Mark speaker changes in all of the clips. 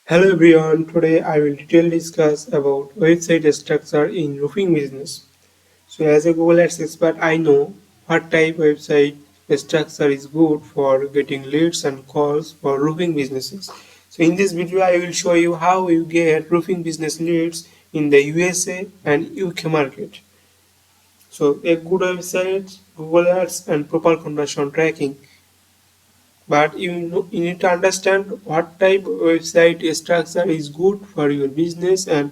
Speaker 1: Hello everyone, today I will detail discuss about website structure in roofing business. So as a Google Ads expert, I know what type website structure is good for getting leads and calls for roofing businesses. So in this video, I will show you how you get roofing business leads in the USA and UK market. So a good website, Google Ads and proper conversion tracking. But you need to understand what type of website structure is good for your business and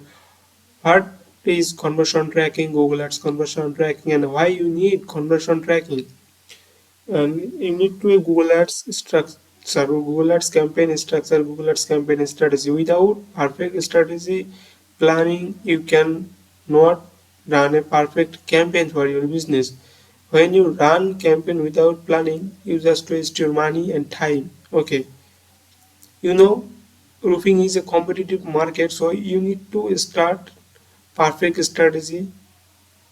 Speaker 1: what is conversion tracking, Google Ads conversion tracking, and why you need conversion tracking. And you need to a Google Ads structure, Google Ads campaign structure, Google Ads campaign strategy. Without perfect strategy planning, you can not run a perfect campaign for your business. When you run campaign without planning, you just waste your money and time. Okay, you know, roofing is a competitive market, so you need to start perfect strategy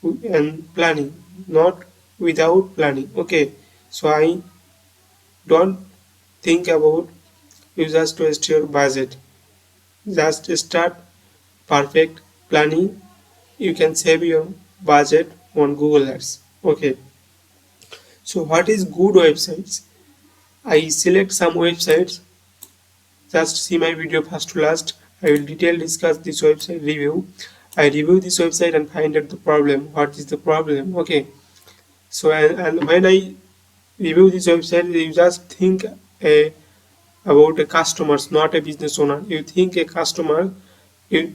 Speaker 1: and planning, not without planning. Okay, so I don't think about you just waste your budget. Just start perfect planning. You can save your budget on Google Ads. Okay, so what is good websites? I select some websites. Just see my video first to last. I will detail discuss this website review. I review this website and find out the problem. What is the problem? Okay. So and when I review this website, you just think about a customers, not a business owner. You think a customer, you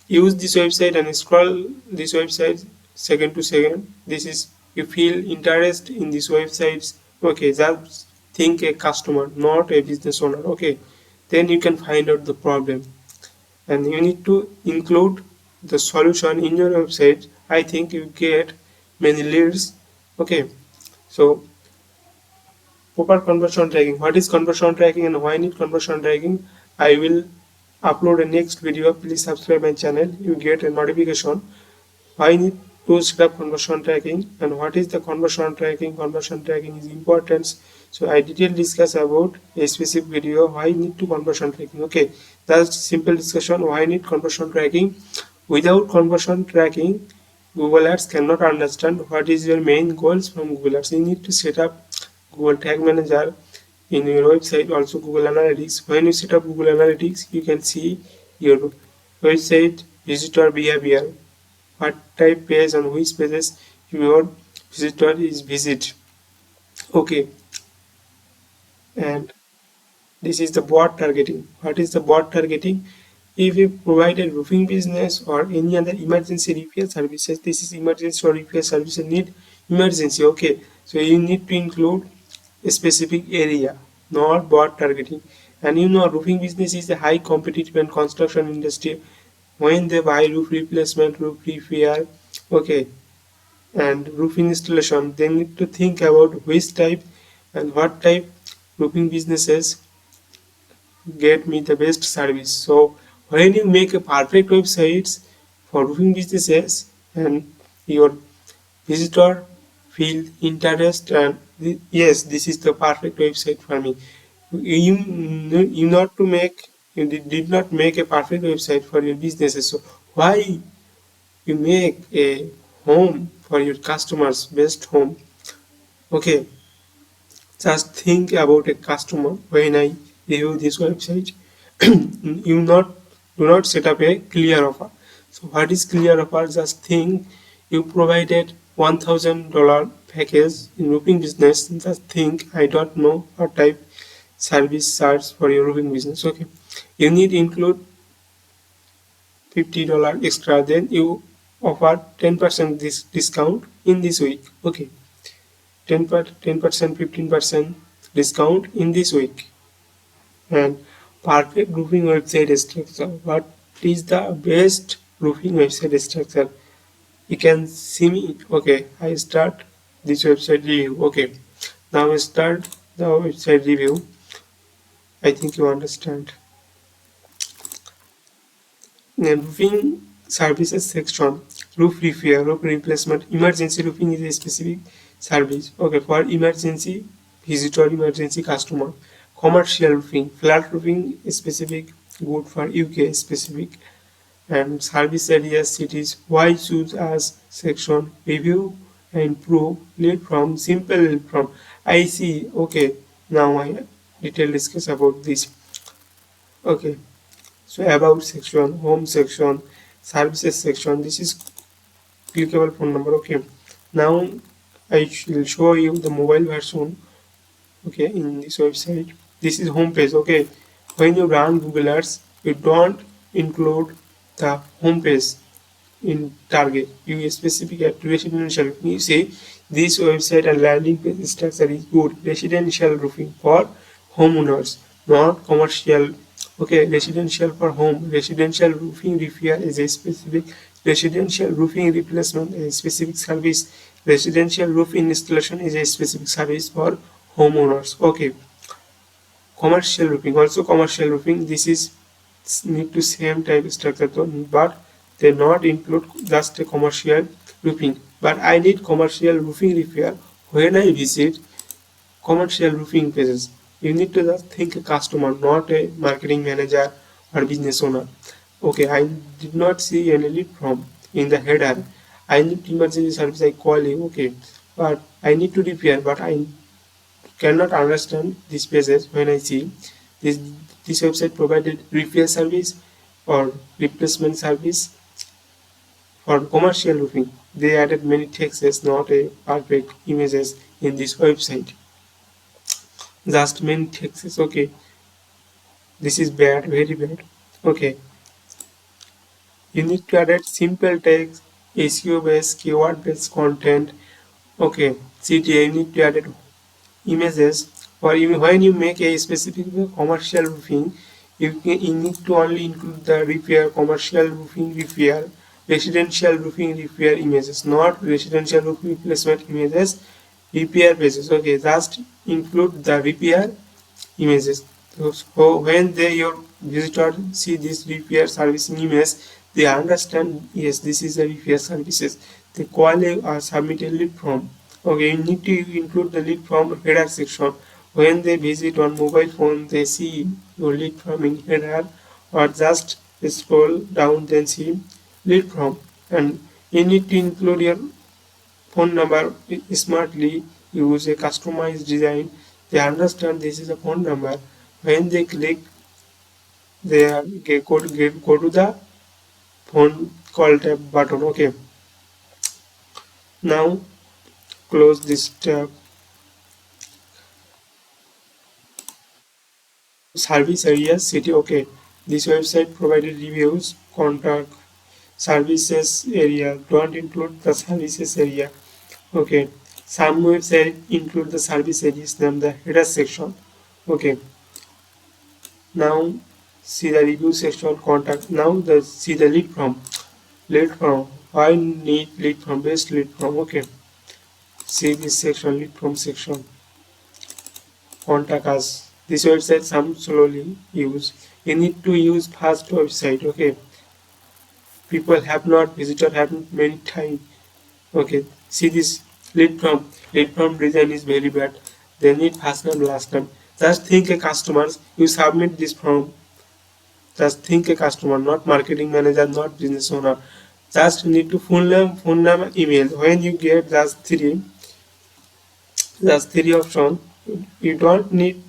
Speaker 1: use this website and scroll this website second to second. This is you feel interest in these websites. Okay, just think a customer, not a business owner. Okay, then you can find out the problem and you need to include the solution in your website. I think you get many leads. Okay, so proper conversion tracking. What is conversion tracking and why need conversion tracking? I will upload a next video. Please subscribe my channel. You get a notification. Why need to set up conversion tracking and what is the conversion tracking? Conversion tracking is important. So I detail discuss about a specific video why need to conversion tracking. Okay, that's simple discussion. Why need conversion tracking? Without conversion tracking, Google Ads cannot understand what is your main goals from Google Ads. You need to set up Google Tag Manager in your website, also Google Analytics. When you set up Google Analytics, you can see your website visitor behavior, what type page and which pages your visitor is visit. Okay, and this is the bot targeting. What is the bot targeting? If you provide a roofing business or any other emergency repair services, this is emergency or repair services need emergency. Okay, so you need to include a specific area, not bot targeting. And you know, roofing business is a high competitive and construction industry. When they buy roof replacement, roof repair, okay, and roof installation, they need to think about which type and what type roofing businesses get me the best service. So when you make a perfect websites for roofing businesses and your visitor feel interest and yes, this is the perfect website for me. You not to make you did not make a perfect website for your businesses. So why you make a home for your customers best home? Okay, just think about a customer when I review this website. you not do not set up a clear offer. So what is clear offer? Just think you provided $1,000 package in roofing business. Just think I don't know what type service charge for your roofing business. Okay, you need include $50 extra. Then you offer 10% this discount in this week. Okay, 10%, 15% discount in this week. And perfect roofing website structure. What is the best roofing website structure? You can see me. Okay, I start this website review. Okay, now I start the website review. I think you understand. And roofing services section, roof repair, roof replacement, emergency roofing is a specific service. Okay, for emergency visitor, emergency customer. Commercial roofing, flat roofing is specific, good for UK specific, and service areas cities. Why choose as section? Review and improve. Lead from simple lead from. I see. Okay, now I detail discuss about this. Okay, so about section, home section, services section. This is clickable phone number. Okay, now I will show you the mobile version. Okay, in this website, this is home page. Okay, when you run Google Ads, you don't include the home page in target. You specific at residential. You say this website and landing page structure is good. Residential roofing for homeowners, not commercial. Okay, residential for home. Residential roofing repair is a specific. Residential roofing replacement is a specific service. Residential roof installation is a specific service for homeowners. Okay, commercial roofing, also commercial roofing. This is need to same type structure though, but they not include just a commercial roofing. But I need commercial roofing repair when I visit commercial roofing pages. You need to just think a customer, not a marketing manager or business owner. Okay, I did not see any lead from in the header. I need emergency service, I call you. Okay, but I need to repair, but I cannot understand these pages when I see this this website provided repair service or replacement service for commercial roofing. They added many texts, not a perfect images in this website. Just many texts. Okay, this is bad, very bad. Okay, you need to add simple text, SEO based, keyword based content. Okay, CTA, you need to add images, or even when you make a specific commercial roofing, you need to only include the repair, commercial roofing repair, residential roofing repair images, not residential roof replacement images, repair pages. Okay, just include the repair images. So when your visitor see this repair servicing image, they understand, yes, this is a repair services. They call a submit a lead form. Okay, you need to include the lead form header section. When they visit on mobile phone, they see your lead form in header, or just scroll down then see lead form. And you need to include your phone number smartly. Use a customized design. They understand this is a phone number. When they click, they go to the phone call tab button. Okay, now close this tab. Service areas city. Okay, this website provided reviews, contact, services area. Don't include the services area. Okay, some website include the service areas name the header section. Okay, now see the review section, contact. Now the see the lead from. Lead from. I need lead from, best lead from. Okay, see this section, lead from section. Contact us. This website some slowly use. You need to use fast website. Okay, people have not visitor have not many time. Okay, see this lead from. Lead from design is very bad. They need first name, last name. Just think a customers. You submit this form. Just think a customer, not marketing manager, not business owner. Just need to phone name, email. When you get just three options, you don't need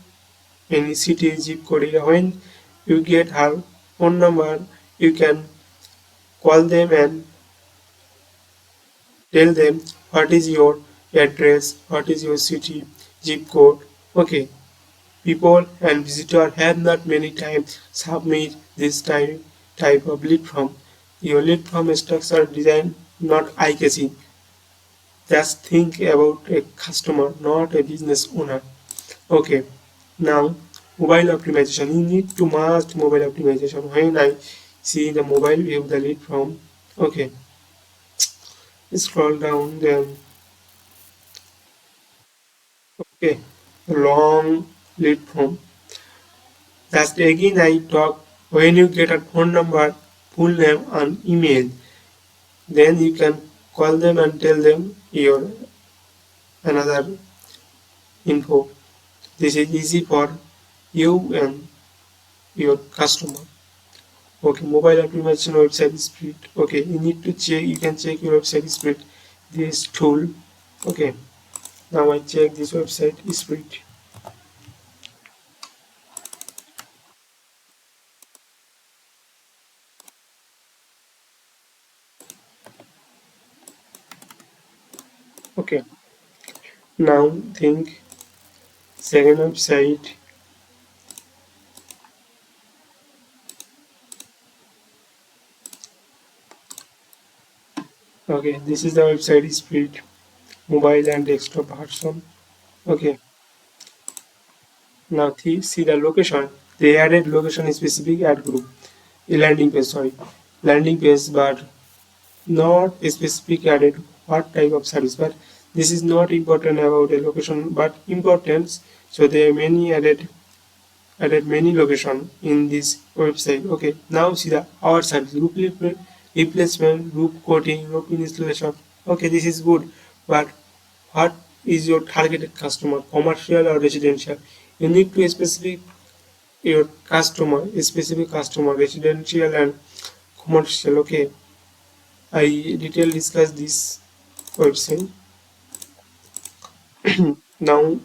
Speaker 1: any city, zip code. When you get her phone number, you can call them and tell them what is your address, what is your city, zip code. Okay, people and visitor have not many times submit this type of lead form. Your lead form structure design not eye-catching. Just think about a customer, not a business owner. Okay, now mobile optimization. You need to master mobile optimization. When I see the mobile view the lead form, okay, scroll down then okay, long lead form. Just again I talk when you get a phone number, full name and email, then you can call them and tell them your another info. This is easy for you and your customer. Okay, mobile optimization website speed. Okay, you need to check, you can check your website speed. This tool. Okay, now I check this website speed. Okay, now think second website. Okay, this is the website speed, mobile and desktop version. Okay, now see the location. They added location specific ad group, a landing page, sorry, landing page, but not specific added what type of service. But this is not important about a location, but importance. So there are many added many location in this website. Okay, now see the our service replacement, roof coating, roof installation. Okay, this is good, but what is your targeted customer, commercial or residential? You need to specific your customer, a specific customer, residential and commercial. Okay, I detail discuss this website. Now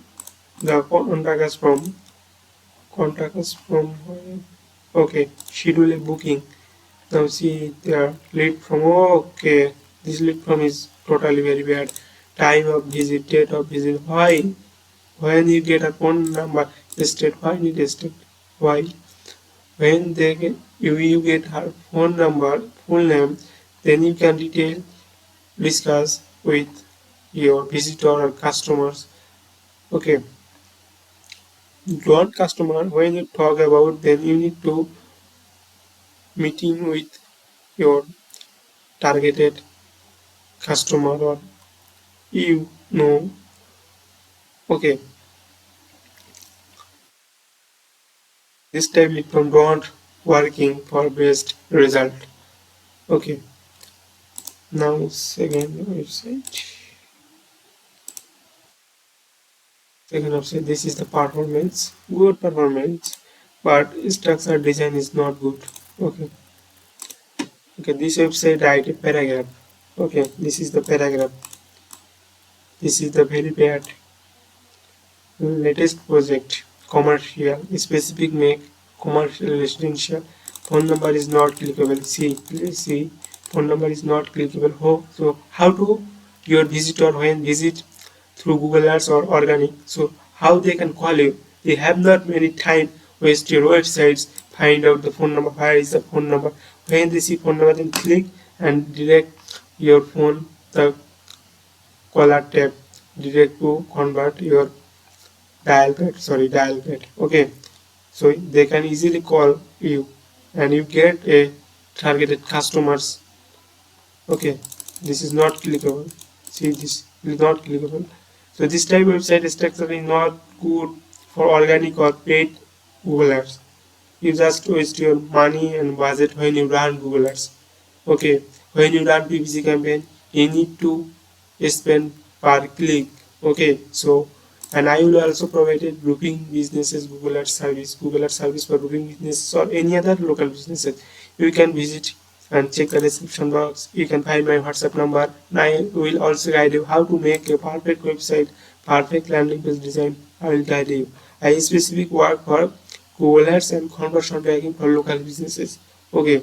Speaker 1: the contact us from okay, schedule a booking. Now see the lead from okay, this lead from is totally very bad. Time of visit, date of visit. Why? When you get a phone number, state why need a state why? When they get you get her phone number, full name, then you can detail discuss with your visitor or customers. Okay, don't customer when you talk about then you need to meeting with your targeted customer or you know. Okay, this type lead from don't working for best result. Okay, now second website. Second website, this is the performance, good performance, but structure design is not good. Okay, okay, this website write a paragraph. Okay, this is the paragraph. This is the very bad. Latest project, commercial, specific make, commercial, residential. Phone number is not clickable. See, please see, phone number is not clickable. So how to your visitor when visit through Google Ads or organic? So how they can call you? They have not many time waste your websites. Find out the phone number. Where is the phone number? When they see phone number, then click and direct your phone the caller tab direct to convert your dial pad. Okay, so they can easily call you and you get a targeted customers. Okay, this is not clickable. See, this is not clickable. So this type of website structure is not good for organic or paid Google ads. You just waste your money and budget when you run Google ads. Okay, when you run PPC campaign, you need to spend per click. Okay, so and I will also provide a roofing businesses Google Ads service for roofing businesses or any other local businesses. You can visit and check the description box. You can find my WhatsApp number. And I will also guide you how to make a perfect website, perfect landing page design. I will guide you. I specific work for Google Ads and conversion tracking for local businesses. Okay,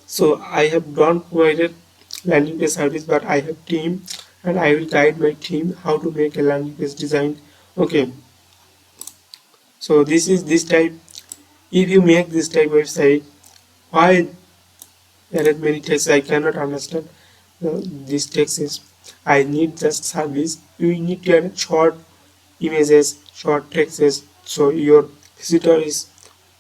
Speaker 1: so I have not provided landing page service, but I have team and I will guide my team how to make a landing page design. Okay, so this is this type. If you make this type website, why there are many texts I cannot understand. These texts is I need just service. You need to add short images, short texts, so your visitor is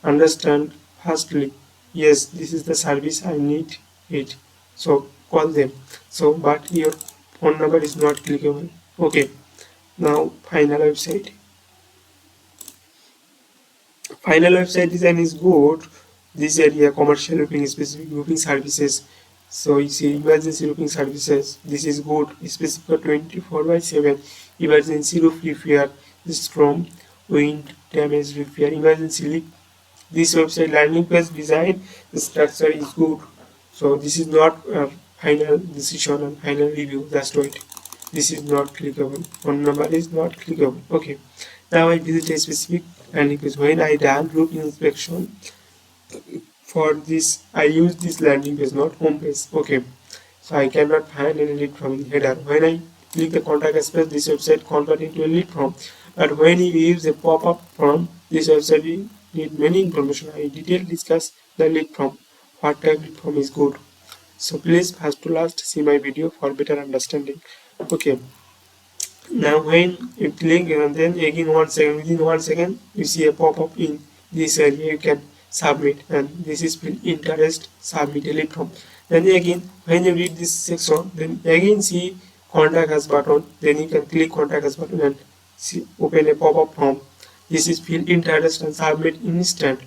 Speaker 1: understand fastly. Yes, this is the service I need it. So call them. So but your phone number is not clickable. Okay. Now final website. Final website design is good. This area commercial roofing specific roofing services. So you see emergency roofing services. This is good. Specific for 24/7 emergency roof repair, storm, wind, damage, repair, emergency leak. This website landing page design structure is good. So this is not a final decision and final review. That's right. This is not clickable. Phone number is not clickable. Okay. Now I visit a specific landing page. When I done group inspection for this, I use this landing page, not home page. Okay. So I cannot find any lead from the header. When I click the contact space, this website convert into a lead form. But when you use a pop-up from this website, we need many information. I detail discuss the lead form. What type lead form is good. So please first to last see my video for better understanding. Okay. Now when you click and then again 1 second, within 1 second you see a pop-up in this area, you can submit, and this is field interest submit a lead form. Then again when you read this section, then again see contact us button, then you can click contact us button and see, open a pop-up form. This is field interest and submit instant.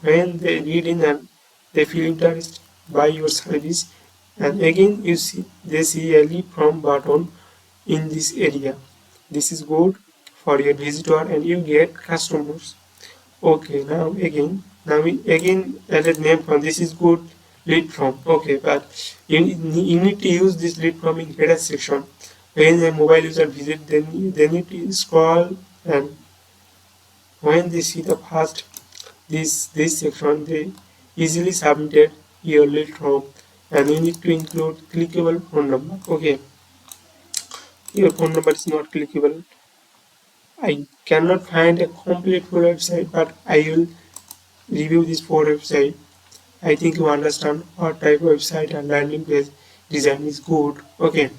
Speaker 1: When they read in and they feel interest by your service, and again you see they see a lead form button in this area. This is good for your visitor and you get customers. Okay, now we again added name from this is good lead from. Okay, but you need to use this lead from in header section. When a mobile user visit, then they need to scroll, and when they see the first this section, they easily submitted your lead from, and you need to include clickable phone number. Okay, your phone number is not clickable. I cannot find a complete full website, but I will review this 4 website. I think you understand what type of website and landing page design is good. Okay.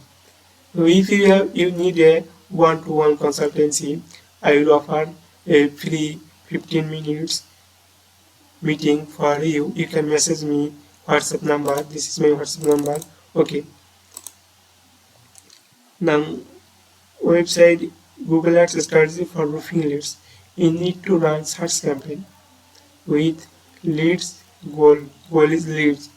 Speaker 1: So if you need a one-to-one consultancy, I will offer a free 15 minutes meeting for you. You can message me WhatsApp number. This is my WhatsApp number. Okay. Now website Google Ads strategy for roofing leads. You need to run search campaign with leads. Goal is leads.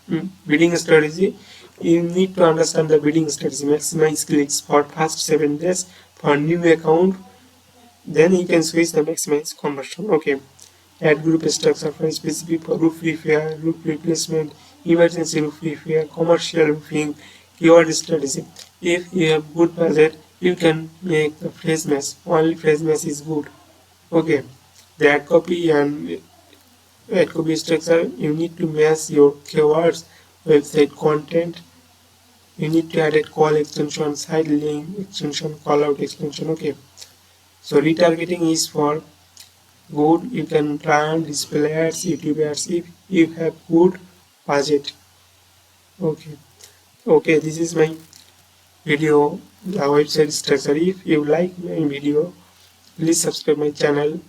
Speaker 1: Bidding strategy. You need to understand the bidding strategy. Maximize clicks for first 7 days for new account. Then you can switch the maximize conversion. Okay. Add group structure for specific for roof repair, roof replacement, emergency roof repair, commercial roofing, keyword strategy. If you have good budget, you can make the phrase match. Only phrase match is good. Okay. The ad copy structure, you need to match your keywords, website content. You need to add a call extension, site link extension, call out extension. Okay. So retargeting is for good. You can run display ads, YouTube ads if you have good budget. Okay. Okay, this is my video, the website structure. If you like my video, please subscribe my channel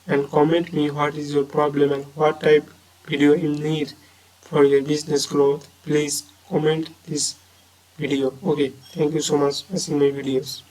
Speaker 1: and comment me what is your problem and what type video you need for your business growth. Please comment this video. Okay, thank you so much for watching my videos.